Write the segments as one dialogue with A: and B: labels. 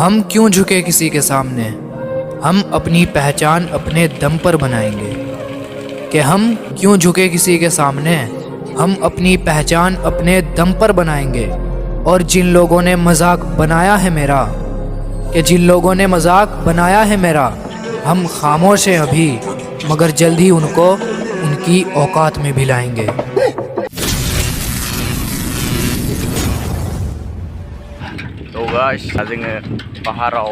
A: हम क्यों झुके किसी के सामने, हम अपनी पहचान अपने दम पर बनाएंगे। कि हम क्यों झुके किसी के सामने, हम अपनी पहचान अपने दम पर बनाएंगे। और जिन लोगों ने मजाक बनाया है मेरा, कि जिन लोगों ने मजाक बनाया है मेरा, हम खामोश हैं अभी, मगर जल्द ही उनको उनकी औकात में भी लाएंगे।
B: तो गाइस जोङो पाहाराव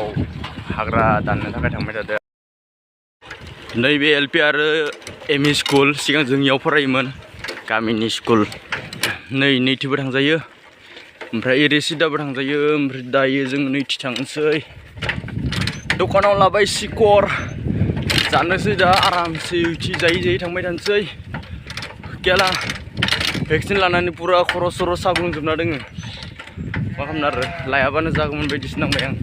B: हाग्रा दाननो थाखाय थांबाय थादों। नैबे एलपि आरो एमइ स्कुल सिगां जोंनियाव फरायोमोन गामिनि स्कुल। नैथिबो थांजायो, ओमफ्राय ओरै सिदाबो थांजायो। ओमफ्राय दायो जों नैथि थांसै। दखानाव लाबाय सिकर जानोसै दा आरामसे ओइथि जायै जायै थांबाय थानोसै। गेला भेक्सिन लानानै पुरा खर' सर' साग्लुंजोबना दोङो। मा खालामनो आरो, लायाबानो जागौमोन बायदिसो नांबाय आं।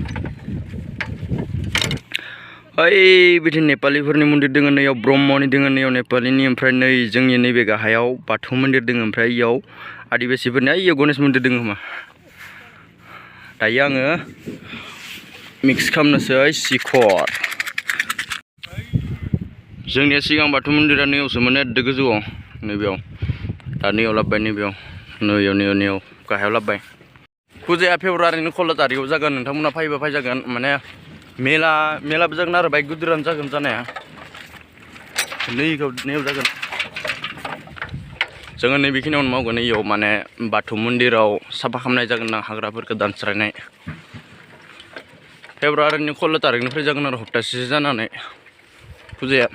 B: ओइ बिदि नेपालिफोरनि मन्दिर दोङो, नैयाव ब्रह्मनि दोङो, नैयाव नेपालिनि। ओमफ्राय नै जोंनि नैबे गाहायाव बाथौ मन्दिर दोङो। ओमफ्राय इयाव आदिबासिफोरनि इयाव गणेश मन्दिर दोङो खोमा। दायो आङो मिक्स खालामनोसै सिखर। जोंनिया सिगां बाथौ मन्दिरा नैयावसोमोन, एदो गोजौआव नैबेयाव। दा नैयाव लाबबाय, नैबेयाव नैयाव गाहायाव लाबबाय। फुजाया फेब्रुवारिनि 16 तारिखआव जागोन। नोंथांमोना फैबा फैजागोन। माने मेलाबो जागोन आरो बाइक गिदिरानो जागोन जानाया। नैयाव जागोन। जोङो नैबेखिनियावनो मावगोन। इयाव माने बाथौ मन्दिराव साफा खालामनाय जागोन ना, हाग्राफोरखौ दानस्रायनाय। फेब्रुवारिनि 16 तारिखनिफ्राय जागोन आरो हप्तासेसो जानानै फुजाया।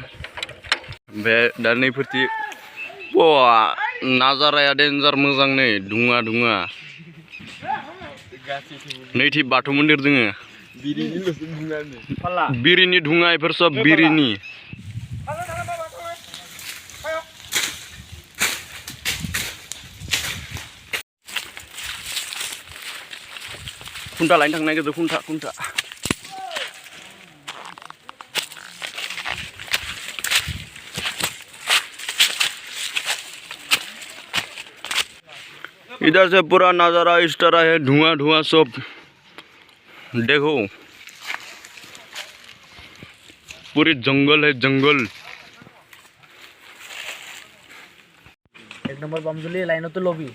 B: ओमफ्राय दा नैफोरथि नाजाराया डेन्जार मोजां, नै दुङा। नैथि बाथौ मन्दिर दोङो। बिरिनि धुङा, इफोर सब बिरिनि। खुन्था लायनो थांनो नागिरदों, खुन्था। इधर से पूरा नजारा इस तरह है, धुआं सब। देखो पूरी जंगल है, जंगल।
C: एक नंबर बमजुली लाइन तो लोबी।